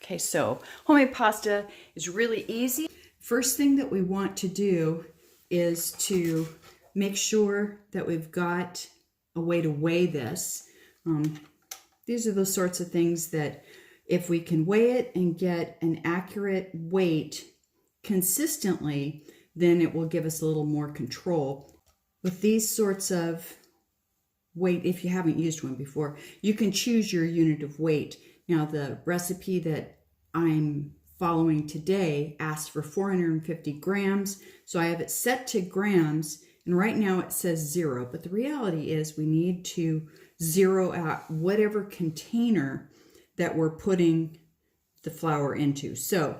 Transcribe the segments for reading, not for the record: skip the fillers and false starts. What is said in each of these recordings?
Okay, so homemade pasta is really easy. First thing that we want to do is to make sure that we've got a way to weigh this. These are the sorts of things that if we can weigh it and get an accurate weight consistently, then it will give us a little more control. With these sorts of weight, if you haven't used one before, you can choose your unit of weight. Now, the recipe that I'm following today asks for 450 grams, so I have it set to grams, and right now it says 0, but the reality is we need to zero out whatever container that we're putting the flour into. So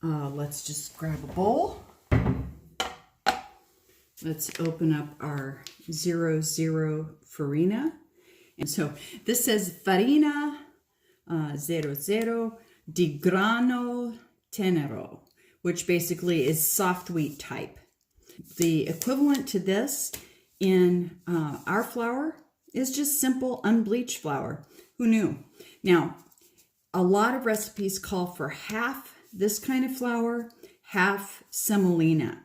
let's just grab a bowl. Let's open up our 00 farina. And so this says farina 00 di grano tenero, which basically is soft wheat type. The equivalent to this in our flour is just simple unbleached flour. Who knew? Now, a lot of recipes call for half this kind of flour, half semolina.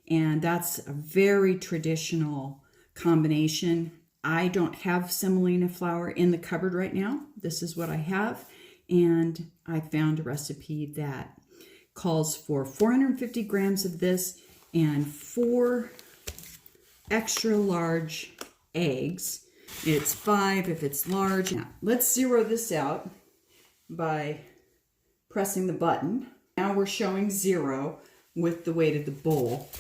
And that's a very traditional combination. I don't have semolina flour in the cupboard right now. This is what I have. And I found a recipe that calls for 450 grams of this and 4 extra large eggs. It's 5 if it's large. Now, let's zero this out by pressing the button. Now we're showing 0 with the weight of the bowl.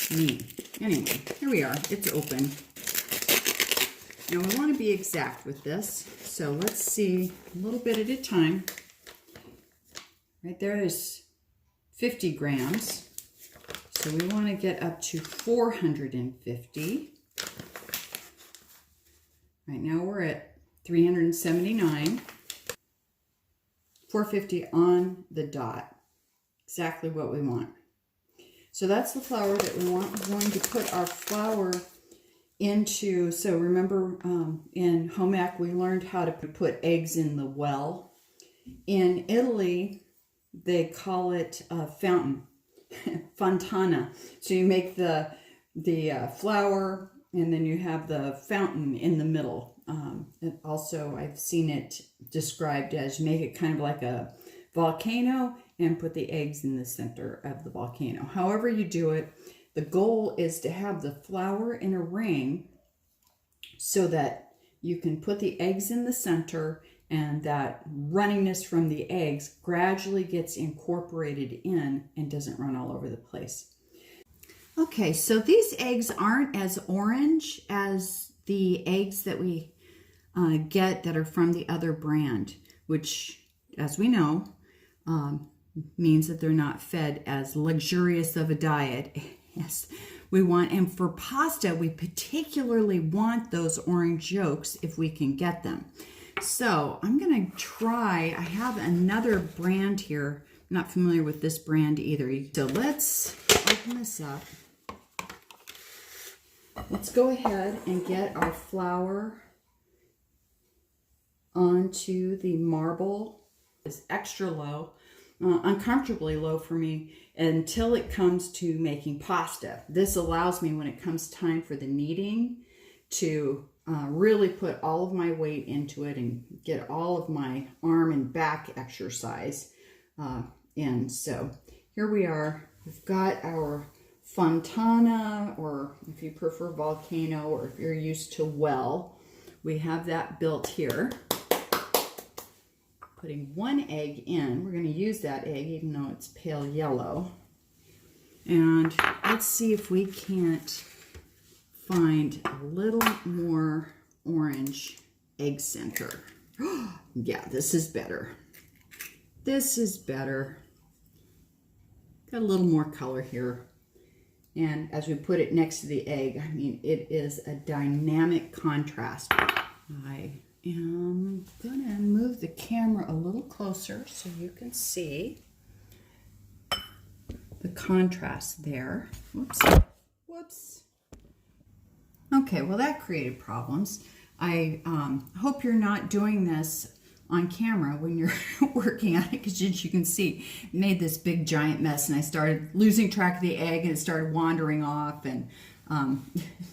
Anyway, here we are. It's open. Now we want to be exact with this, so let's see a little bit at a time. Right there is 50 grams, so we want to get up to 450. Right now we're at 379. 450 on the dot. Exactly what we want. So that's the flour that we want. We're going to put our flour into, so remember in home ec we learned how to put eggs in the well. In Italy, they call it a fountain, fontana. So you make the flour and then you have the fountain in the middle. And also I've seen it described as you make it kind of like a volcano and put the eggs in the center of the volcano. However you do it, the goal is to have the flour in a ring so that you can put the eggs in the center and that runniness from the eggs gradually gets incorporated in and doesn't run all over the place. Okay, so these eggs aren't as orange as the eggs that we get that are from the other brand, which, as we know, means that they're not fed as luxurious of a diet. Yes, we want, and for pasta, we particularly want those orange yolks if we can get them. So I'm going to try, I have another brand here. I'm not familiar with this brand either. So let's open this up. Let's go ahead and get our flour onto the marble. It's extra low, uncomfortably low for me until it comes to making pasta. This allows me, when it comes time for the kneading, to really put all of my weight into it and get all of my arm and back exercise in. So here we are. We've got our fontana, or if you prefer volcano, or if you're used to well, we have that built here. Putting 1 egg in. We're going to use that egg even though it's pale yellow. And let's see if we can't find a little more orange egg center. Yeah, this is better. This is better. Got a little more color here. And as we put it next to the egg, I mean, it is a dynamic contrast. I am going to move the camera a little closer so you can see the contrast there. Whoops. Whoops. Okay, well that created problems. I hope you're not doing this on camera when you're working on it, because as you can see, it made this big giant mess, and I started losing track of the egg and it started wandering off, and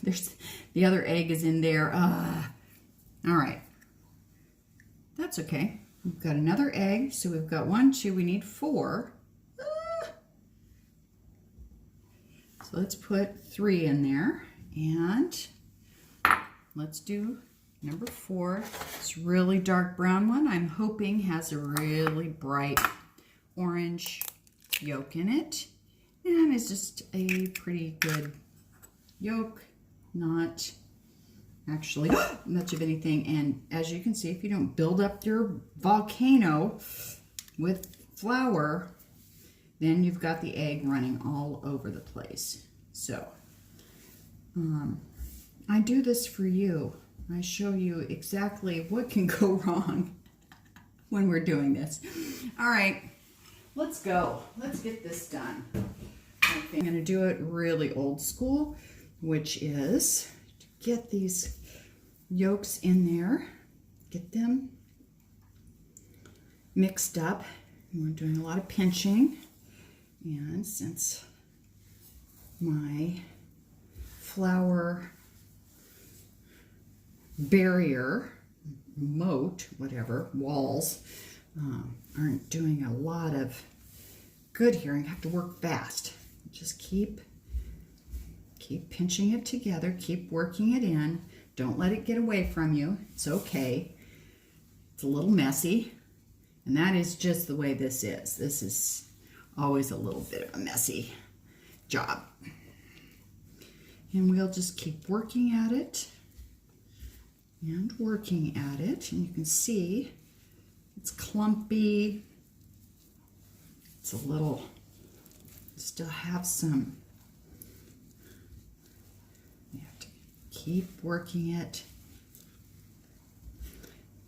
there's the other egg is in there. All right, that's okay. We've got another egg, so we've got 1, 2, we need 4. So let's put 3 in there, and let's do number 4. This really dark brown one, I'm hoping has a really bright orange yolk in it, and it's just a pretty good yolk, not actually much of anything. And as you can see, if you don't build up your volcano with flour, then you've got the egg running all over the place. So I do this for you. I show you exactly what can go wrong when we're doing this. All right, let's go. Let's get this done. I'm going to do it really old school, which is to get these yolks in there, get them mixed up. And we're doing a lot of pinching. And since my flour barrier, moat, whatever, walls, aren't doing a lot of good here, I have to work fast. Just keep pinching it together, keep working it in. Don't let it get away from you. It's okay. It's a little messy, and that is just the way this is. This is always a little bit of a messy job. And we'll just keep working at it and working at it. And you can see it's clumpy. It's a little, still have some, you have to keep working it.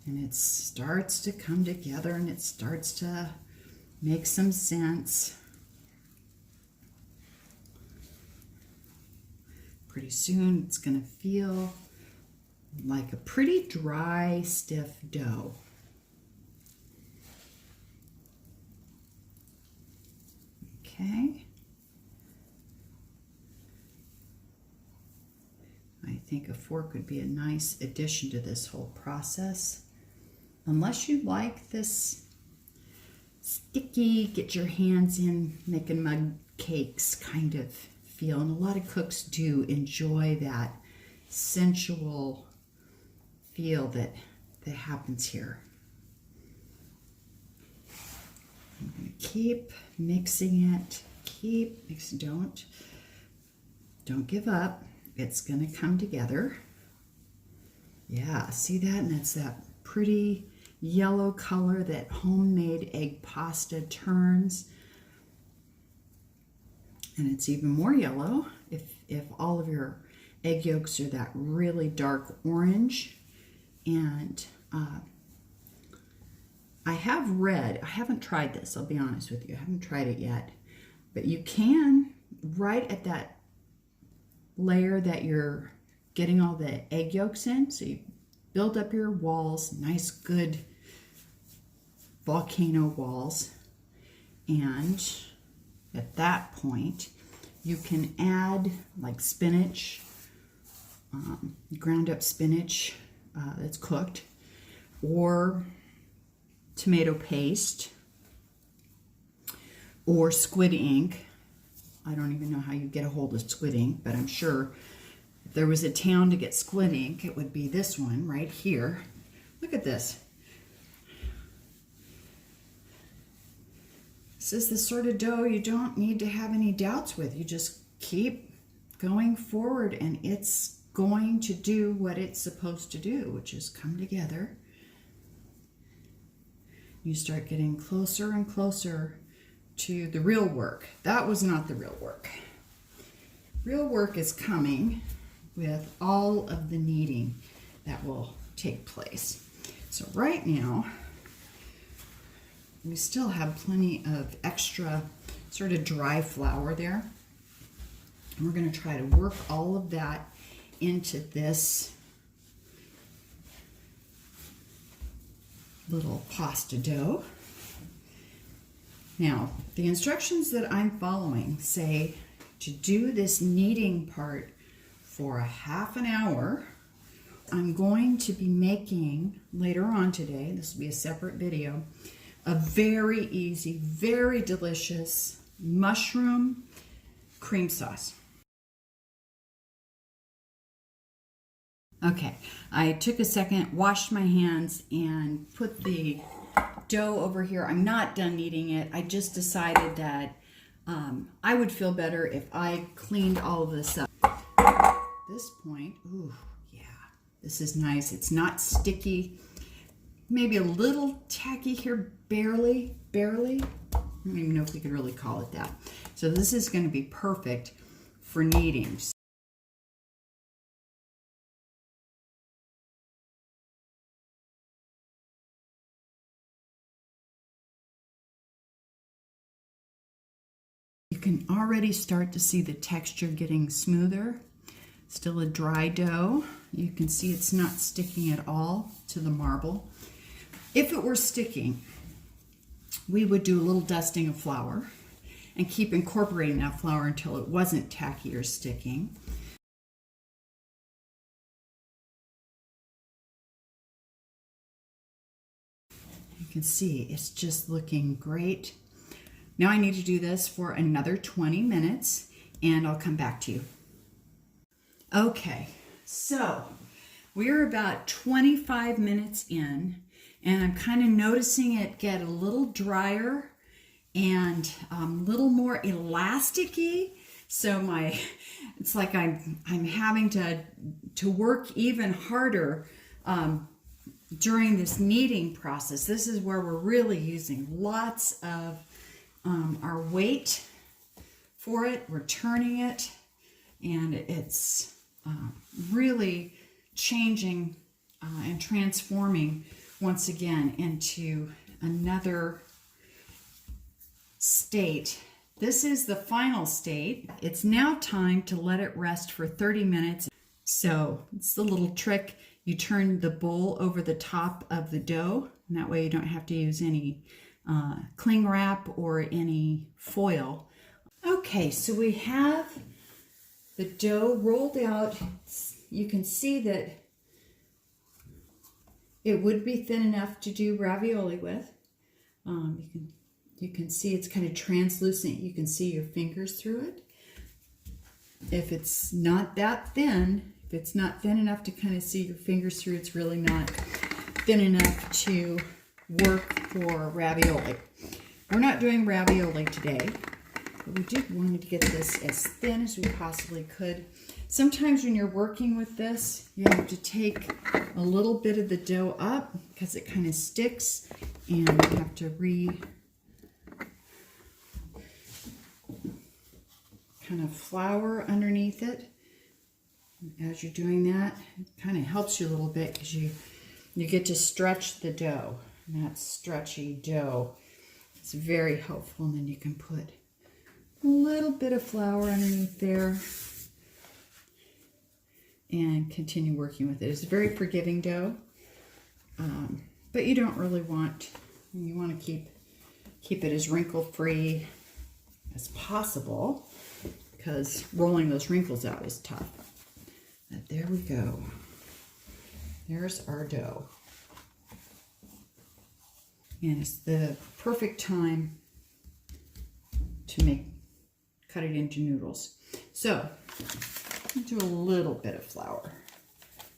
And it starts to come together, and it starts to make some sense. Pretty soon it's going to feel like a pretty dry, stiff dough. Okay. I think a fork would be a nice addition to this whole process. Unless you like this sticky, get your hands in, making mug cakes kind of feel. And a lot of cooks do enjoy that sensual feel that happens here. I'm going to keep mixing it. Keep mixing. Don't give up. It's going to come together. Yeah, see that? And that's that pretty yellow color that homemade egg pasta turns. And it's even more yellow if all of your egg yolks are that really dark orange. And I have read, I haven't tried this, I'll be honest with you, I haven't tried it yet, but you can, right at that layer that you're getting all the egg yolks in, so you build up your walls, nice good volcano walls, and at that point you can add like spinach, ground up spinach that's cooked, or tomato paste, or squid ink. I don't even know how you get a hold of squid ink, but I'm sure if there was a town to get squid ink, it would be this one right here. Look at this. This is the sort of dough you don't need to have any doubts with. You just keep going forward, and it's going to do what it's supposed to do, which is come together. You start getting closer and closer to the real work. That was not the real work. Real work is coming with all of the kneading that will take place. So right now, we still have plenty of extra sort of dry flour there. And we're going to try to work all of that into this little pasta dough. Now, the instructions that I'm following say to do this kneading part for a half an hour. I'm going to be making later on today, this will be a separate video, a very easy, very delicious mushroom cream sauce. Okay, I took a second, washed my hands, and put the dough over here. I'm not done kneading it. I just decided that I would feel better if I cleaned all of this up. At this point, ooh, yeah, this is nice. It's not sticky. Maybe a little tacky here, barely. I don't even know if we could really call it that. So this is going to be perfect for kneading. You can already start to see the texture getting smoother. Still a dry dough. You can see it's not sticking at all to the marble. If it were sticking, we would do a little dusting of flour and keep incorporating that flour until it wasn't tacky or sticking. You can see it's just looking great. Now I need to do this for another 20 minutes and I'll come back to you. Okay, so we're about 25 minutes in and I'm kind of noticing it get a little drier and a little more elasticy. So it's like I'm having to work even harder during this kneading process. This is where we're really using lots of our weight for it. We're turning it, and it's really changing and transforming once again into another state. This is the final state. It's now time to let it rest for 30 minutes. So it's the little trick. You turn the bowl over the top of the dough, and that way you don't have to use any cling wrap or any foil. Okay, so we have the dough rolled out. You can see that it would be thin enough to do ravioli with. You can see it's kind of translucent. You can see your fingers through it. If it's not that thin, if it's not thin enough to kind of see your fingers through, it's really not thin enough to work for ravioli. We're not doing ravioli today, but we did want to get this as thin as we possibly could. Sometimes when you're working with this, you have to take a little bit of the dough up because it kind of sticks, and you have to kind of flour underneath it. As you're doing that, it kind of helps you a little bit because you get to stretch the dough. And that stretchy dough is very helpful. And then you can put a little bit of flour underneath there and continue working with it. It's a very forgiving dough, but you don't really want, you want to keep it as wrinkle-free as possible because rolling those wrinkles out is tough. But there we go. There's our dough. And it's the perfect time to cut it into noodles. So, do a little bit of flour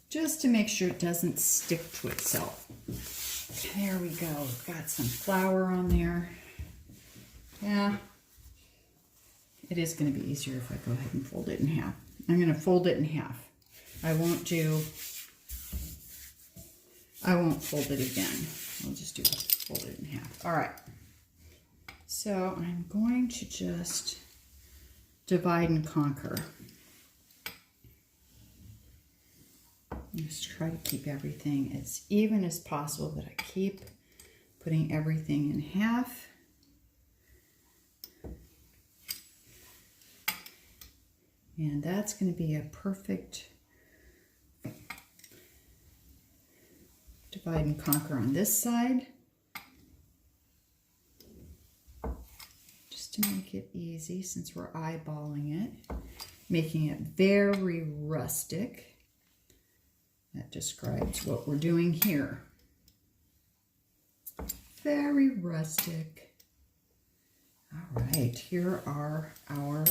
just to make sure it doesn't stick to itself. There we go. We've got some flour on there. Yeah, it is going to be easier if I go ahead and fold it in half. I'm going to fold it in half. I won't fold it again. I'll just fold it in half. All right. So I'm going to just divide and conquer. Just try to keep everything as even as possible, but I keep putting everything in half. And that's going to be a perfect divide and conquer on this side. Just to make it easy since we're eyeballing it. Making it very rustic. That describes what we're doing here. Very rustic. All right, here are our